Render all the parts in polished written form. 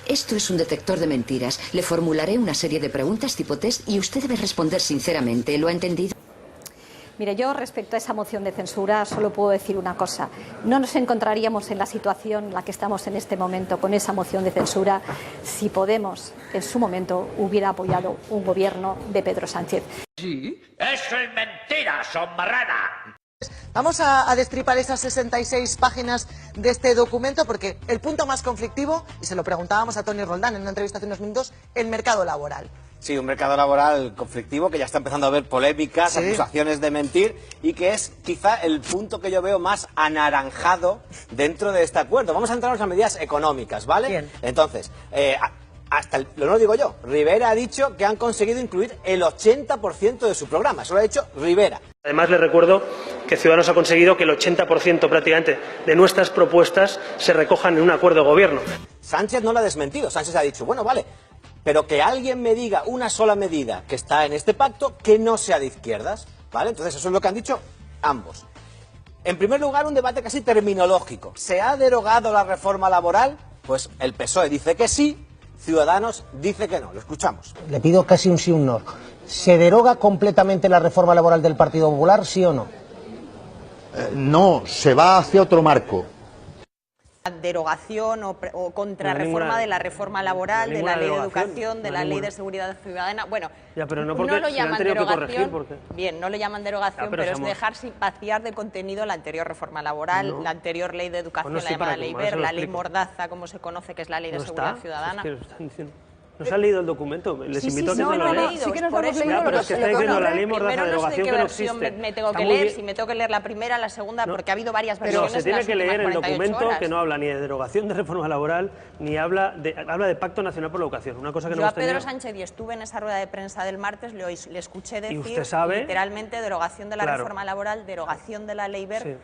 Esto es un detector de mentiras. Le formularé una serie de preguntas tipo test y usted debe responder sinceramente. ¿Lo ha entendido? Mire, yo respecto a esa moción de censura solo puedo decir una cosa. No nos encontraríamos en la situación en la que estamos en este momento con esa moción de censura si Podemos en su momento hubiera apoyado un gobierno de Pedro Sánchez. Sí, eso es mentira, son marrana. Vamos a destripar esas 66 páginas de este documento porque el punto más conflictivo, y se lo preguntábamos a Toni Roldán en una entrevista hace unos minutos, el mercado laboral. Sí, un mercado laboral conflictivo que ya está empezando a haber polémicas, sí, acusaciones de mentir y que es quizá el punto que yo veo más anaranjado dentro de este acuerdo. Vamos a entrarnos a medidas económicas, ¿vale? Bien. Entonces, no lo digo yo, Rivera ha dicho que han conseguido incluir el 80% de su programa, eso lo ha dicho Rivera. Además, les recuerdo que Ciudadanos ha conseguido que el 80% prácticamente de nuestras propuestas se recojan en un acuerdo de gobierno. Sánchez no lo ha desmentido, Sánchez ha dicho, bueno, vale, pero que alguien me diga una sola medida que está en este pacto que no sea de izquierdas, ¿vale? Entonces eso es lo que han dicho ambos. En primer lugar, un debate casi terminológico. ¿Se ha derogado la reforma laboral? Pues el PSOE dice que sí, Ciudadanos dice que no. Lo escuchamos. Le pido casi un sí, un no. ¿Se deroga completamente la reforma laboral del Partido Popular, sí o no? No, se va hacia otro marco. Derogación o contrarreforma de la reforma laboral, de la ley de educación, de la ley de seguridad ciudadana. Bueno, ya, pero no lo llaman derogación. Porque... Bien, no lo llaman derogación, pero es dejar sin vaciar de contenido la anterior reforma laboral, la anterior ley de educación, la llamada ley Wert, la ley Mordaza, como se conoce, que es la ley de seguridad ciudadana. ¿No se ha leído el documento? Les invito a que se lo lean. Sí que nos lo hemos leído. Pero es que está diciendo la ley Mordaza, primero no sé derogación qué que no versión existe. me tengo que leer, si me tengo que leer la primera, la segunda, porque ha habido varias versiones. Pero se tiene que leer el documento horas. que no habla ni de derogación de reforma laboral, ni habla de Pacto Nacional por la Educación. Una cosa que yo no a Pedro Sánchez, y estuve en esa rueda de prensa del martes, le escuché decir literalmente derogación de la reforma laboral, derogación de la ley Wert. Sí.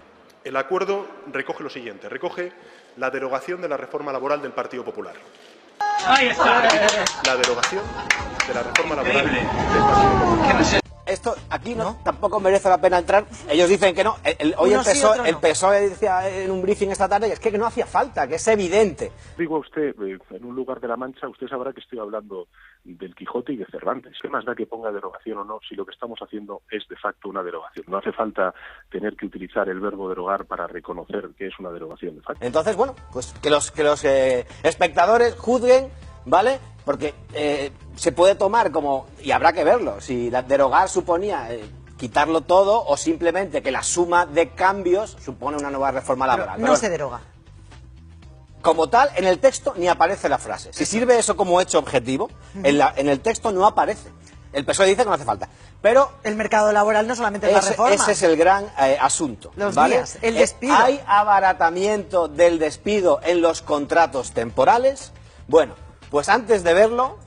El acuerdo recoge lo siguiente, recoge la derogación de la reforma laboral del Partido Popular. Ahí está. La derogación de la reforma laboral del Partido Popular. Esto aquí tampoco merece la pena entrar. Ellos dicen que no. Hoy el PSOE decía en un briefing esta tarde que no hacía falta, que es evidente. Digo a usted, en un lugar de la Mancha, usted sabrá que estoy hablando del Quijote y de Cervantes. ¿Qué más da que ponga derogación o no si lo que estamos haciendo es de facto una derogación? No hace falta tener que utilizar el verbo derogar para reconocer que es una derogación de facto. Entonces, bueno, pues que los espectadores juzguen, ¿vale? Porque se puede tomar como, y habrá que verlo, si derogar suponía quitarlo todo o simplemente que la suma de cambios supone una nueva reforma laboral. Pero no se deroga. Como tal, en el texto ni aparece la frase. Si sirve eso como hecho objetivo, en el texto no aparece. El PSOE dice que no hace falta. Pero el mercado laboral no solamente es la reforma. Ese es el gran asunto. Los ¿vale? días, el despido. ¿Hay abaratamiento del despido en los contratos temporales? Bueno, pues antes de verlo,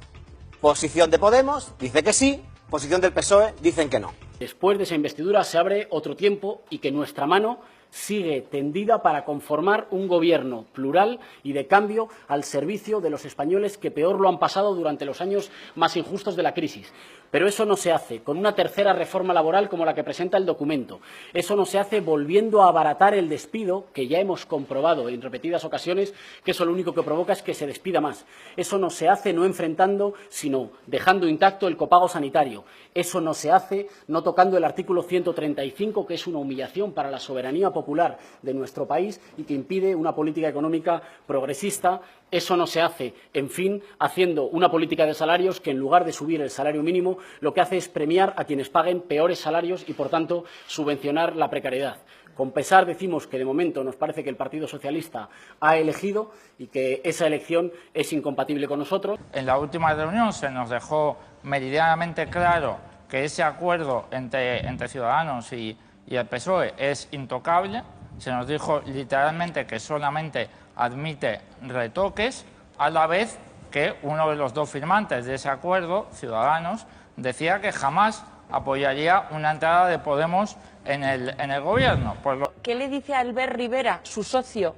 posición de Podemos dice que sí, posición del PSOE dicen que no. Después de esa investidura se abre otro tiempo y que nuestra mano sigue tendida para conformar un gobierno plural y de cambio al servicio de los españoles que peor lo han pasado durante los años más injustos de la crisis. Pero eso no se hace con una tercera reforma laboral como la que presenta el documento. Eso no se hace volviendo a abaratar el despido, que ya hemos comprobado en repetidas ocasiones que eso lo único que provoca es que se despida más. Eso no se hace no enfrentando, sino dejando intacto el copago sanitario. Eso no se hace no tocando el artículo 135, que es una humillación para la soberanía popular de nuestro país y que impide una política económica progresista. Eso no se hace, en fin, haciendo una política de salarios que, en lugar de subir el salario mínimo, lo que hace es premiar a quienes paguen peores salarios y, por tanto, subvencionar la precariedad. Con pesar, decimos que de momento nos parece que el Partido Socialista ha elegido y que esa elección es incompatible con nosotros. En la última reunión se nos dejó meridianamente claro que ese acuerdo entre Ciudadanos y el PSOE es intocable. Se nos dijo literalmente que solamente admite retoques, a la vez que uno de los dos firmantes de ese acuerdo, Ciudadanos, decía que jamás apoyaría una entrada de Podemos en el gobierno. ¿Qué le dice a Albert Rivera, su socio,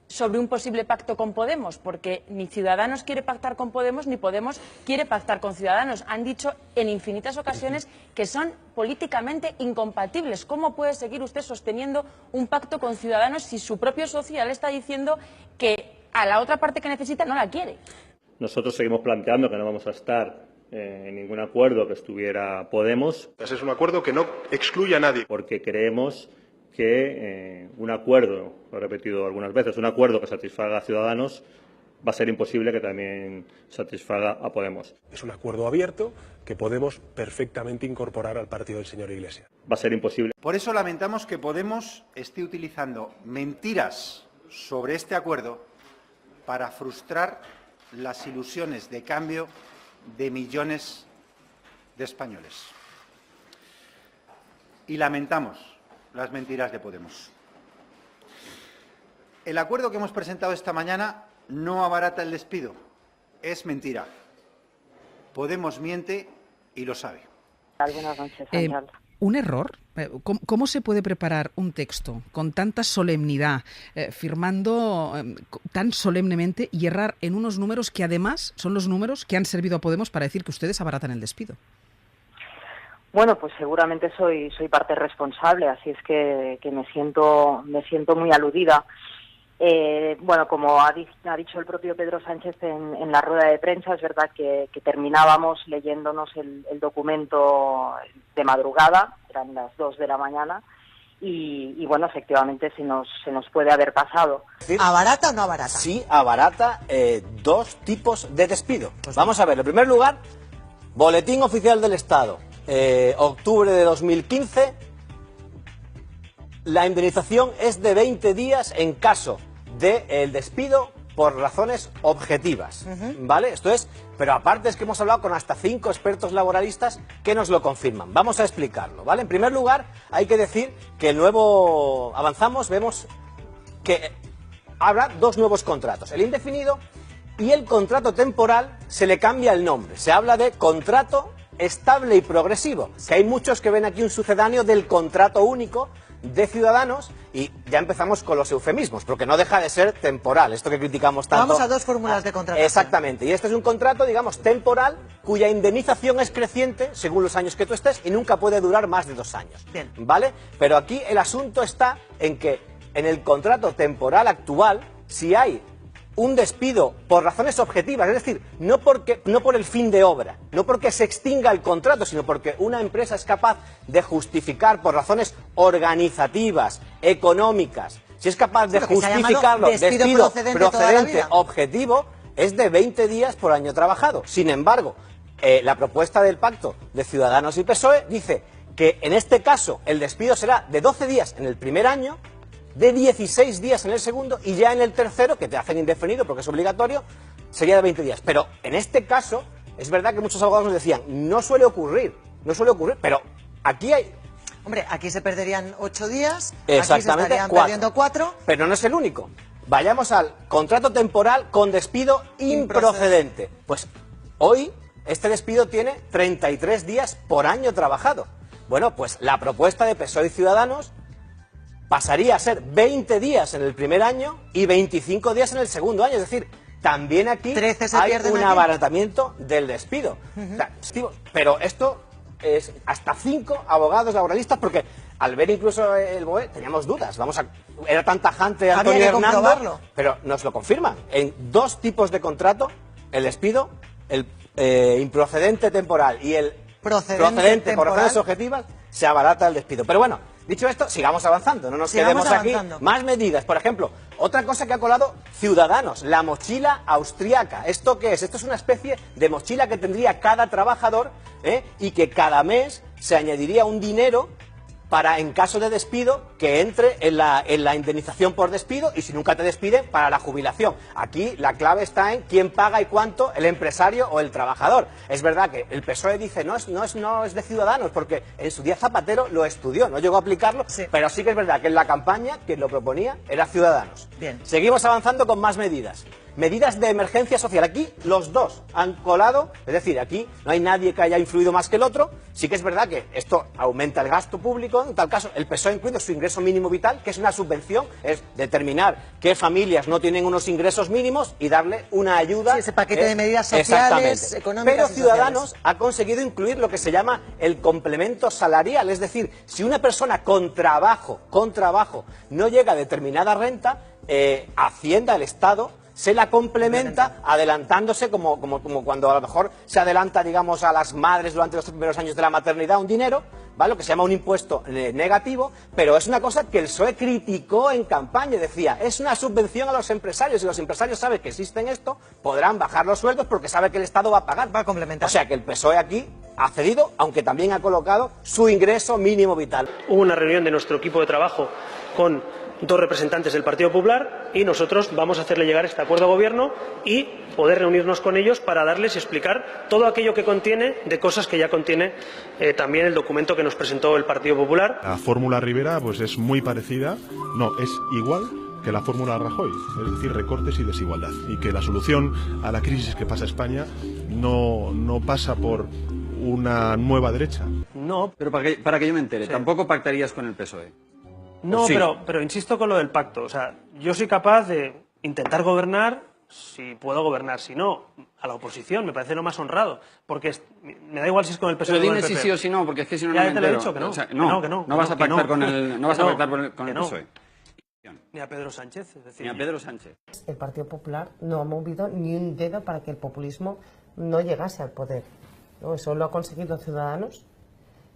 sobre un posible pacto con Podemos? Porque ni Ciudadanos quiere pactar con Podemos, ni Podemos quiere pactar con Ciudadanos. Han dicho en infinitas ocasiones que son políticamente incompatibles. ¿Cómo puede seguir usted sosteniendo un pacto con Ciudadanos si su propio socio le está diciendo que a la otra parte que necesita no la quiere. Nosotros seguimos planteando que no vamos a estar en ningún acuerdo que estuviera Podemos. Ese es un acuerdo que no excluye a nadie. Porque creemos que un acuerdo, lo he repetido algunas veces, un acuerdo que satisfaga a Ciudadanos va a ser imposible que también satisfaga a Podemos. Es un acuerdo abierto que podemos perfectamente incorporar al partido del señor Iglesias. Va a ser imposible. Por eso lamentamos que Podemos esté utilizando mentiras sobre este acuerdo para frustrar las ilusiones de cambio de millones de españoles. Y lamentamos las mentiras de Podemos. El acuerdo que hemos presentado esta mañana no abarata el despido, es mentira. Podemos miente y lo sabe. Buenas noches, Ángel. ¿Un error? ¿Cómo se puede preparar un texto con tanta solemnidad, firmando tan solemnemente y errar en unos números que además son los números que han servido a Podemos para decir que ustedes abaratan el despido? Bueno, pues seguramente soy parte responsable, así es que me siento muy aludida. Bueno, como ha dicho el propio Pedro Sánchez en la rueda de prensa, es verdad que terminábamos leyéndonos el documento de madrugada, eran las 2 de la mañana, y bueno, efectivamente se nos puede haber pasado. ¿Abarata o no abarata? Sí, abarata dos tipos de despido. Vamos a ver, en primer lugar, Boletín Oficial del Estado, octubre de 2015, la indemnización es de 20 días en caso del despido por razones objetivas, ¿vale? Esto es, pero aparte es que hemos hablado con hasta 5 expertos laboralistas que nos lo confirman. Vamos a explicarlo, ¿vale? En primer lugar, hay que decir que el nuevo avanzamos, vemos que habrá 2 nuevos contratos, el indefinido y el contrato temporal. Se le cambia el nombre, se habla de contrato estable y progresivo, que hay muchos que ven aquí un sucedáneo del contrato único de Ciudadanos, y ya empezamos con los eufemismos, porque no deja de ser temporal, esto que criticamos tanto. Vamos a 2 fórmulas de contrato. Exactamente, y este es un contrato, digamos, temporal, cuya indemnización es creciente según los años que tú estés y nunca puede durar más de 2 años. Bien. ¿Vale? Pero aquí el asunto está en que en el contrato temporal actual, si hay un despido por razones objetivas, es decir, no por el fin de obra, no porque se extinga el contrato, sino porque una empresa es capaz de justificar por razones organizativas, económicas, si es capaz de justificarlo, despido procedente objetivo, es de 20 días por año trabajado. Sin embargo, la propuesta del pacto de Ciudadanos y PSOE dice que en este caso el despido será de 12 días en el primer año, de 16 días en el segundo, y ya en el tercero, que te hacen indefinido porque es obligatorio, sería de 20 días. Pero en este caso, es verdad que muchos abogados nos decían, no suele ocurrir, pero aquí hay... Hombre, aquí se perderían 8 días, exactamente, aquí se estarían perdiendo 4. Pero no es el único. Vayamos al contrato temporal con despido improcedente. Pues hoy este despido tiene 33 días por año trabajado. Bueno, pues la propuesta de PSOE y Ciudadanos pasaría a ser 20 días en el primer año y 25 días en el segundo año. Es decir, también aquí hay un abaratamiento del despido. O sea, pero esto es hasta 5 abogados laboralistas, porque al ver incluso el BOE teníamos dudas. Era tan tajante Antonio Hernando, pero nos lo confirman. En 2 tipos de contrato, el despido, el improcedente temporal y el procedente por razones objetivas, se abarata el despido. Pero bueno, dicho esto, sigamos avanzando, no nos quedemos aquí. Más medidas, por ejemplo, otra cosa que ha colado Ciudadanos, la mochila austriaca. ¿Esto qué es? Esto es una especie de mochila que tendría cada trabajador, y que cada mes se añadiría un dinero para, en caso de despido, que entre en la indemnización por despido, y si nunca te despiden, para la jubilación. Aquí la clave está en quién paga y cuánto, el empresario o el trabajador. Es verdad que el PSOE dice no es de Ciudadanos, porque en su día Zapatero lo estudió, no llegó a aplicarlo, pero sí que es verdad que en la campaña quien lo proponía era Ciudadanos. Bien. Seguimos avanzando con más medidas. Medidas de emergencia social. Aquí los dos han colado, es decir, aquí no hay nadie que haya influido más que el otro. Sí que es verdad que esto aumenta el gasto público. En tal caso, el PSOE ha incluido su ingreso mínimo vital, que es una subvención, es determinar qué familias no tienen unos ingresos mínimos y darle una ayuda. Sí, ese paquete de medidas sociales, económicas. Pero Ciudadanos ha conseguido incluir lo que se llama el complemento salarial. Es decir, si una persona con trabajo no llega a determinada renta, Hacienda, el Estado, se la complementa adelantándose como cuando a lo mejor se adelanta, digamos, a las madres durante los primeros años de la maternidad un dinero, ¿vale? Lo que se llama un impuesto negativo, pero es una cosa que el PSOE criticó en campaña, decía, es una subvención a los empresarios, y los empresarios saben que existen esto, podrán bajar los sueldos porque sabe que el Estado va a pagar. Va a complementar. O sea que el PSOE aquí ha cedido, aunque también ha colocado su ingreso mínimo vital. Hubo una reunión de nuestro equipo de trabajo con 2 representantes del Partido Popular y nosotros vamos a hacerle llegar este acuerdo al Gobierno y poder reunirnos con ellos para darles y explicar todo aquello que contiene de cosas que ya contiene también el documento que nos presentó el Partido Popular. La fórmula Rivera pues es muy parecida, no, es igual que la fórmula Rajoy, es decir, recortes y desigualdad. Y que la solución a la crisis que pasa España no pasa por una nueva derecha. No. Pero para que yo me entere, Sí. tampoco pactarías con el PSOE. No, Sí. pero insisto con lo del pacto. O sea, yo soy capaz de intentar gobernar si puedo gobernar. Si no, a la oposición, me parece lo más honrado. Porque me da igual si es con el PSOE Pero o con dime el si PP. sí o si no, porque es que si no, Ya no me te lo he entero. dicho que no. O sea, Que no. No vas a pactar con el, no vas a Que pactar con que el no. PSOE. Ni a Pedro Sánchez. Es decir, Ni a Pedro Sánchez. El Partido Popular no ha movido ni un dedo para que el populismo no llegase al poder, ¿no? Eso lo ha conseguido Ciudadanos,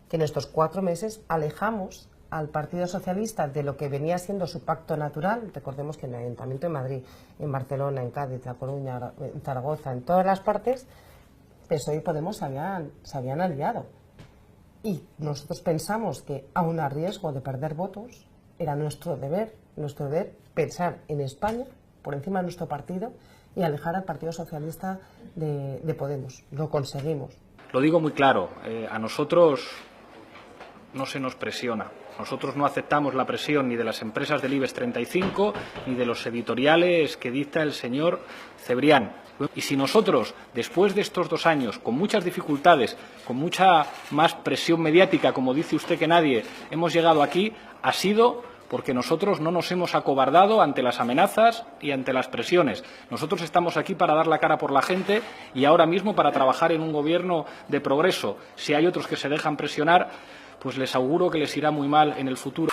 que en estos 4 meses alejamos al Partido Socialista de lo que venía siendo su pacto natural. Recordemos que en el Ayuntamiento de Madrid, en Barcelona, en Cádiz, en La Coruña, en Zaragoza, en todas las partes, PSOE y Podemos se habían aliado. Y nosotros pensamos que, aun a riesgo de perder votos, era nuestro deber pensar en España, por encima de nuestro partido, y alejar al Partido Socialista de Podemos. Lo conseguimos. Lo digo muy claro, a nosotros no se nos presiona. Nosotros no aceptamos la presión ni de las empresas del IBEX 35 ni de los editoriales que dicta el señor Cebrián. Y si nosotros, después de estos 2 años, con muchas dificultades, con mucha más presión mediática, como dice usted que nadie, hemos llegado aquí, ha sido porque nosotros no nos hemos acobardado ante las amenazas y ante las presiones. Nosotros estamos aquí para dar la cara por la gente y ahora mismo para trabajar en un gobierno de progreso. Si hay otros que se dejan presionar, pues les auguro que les irá muy mal en el futuro.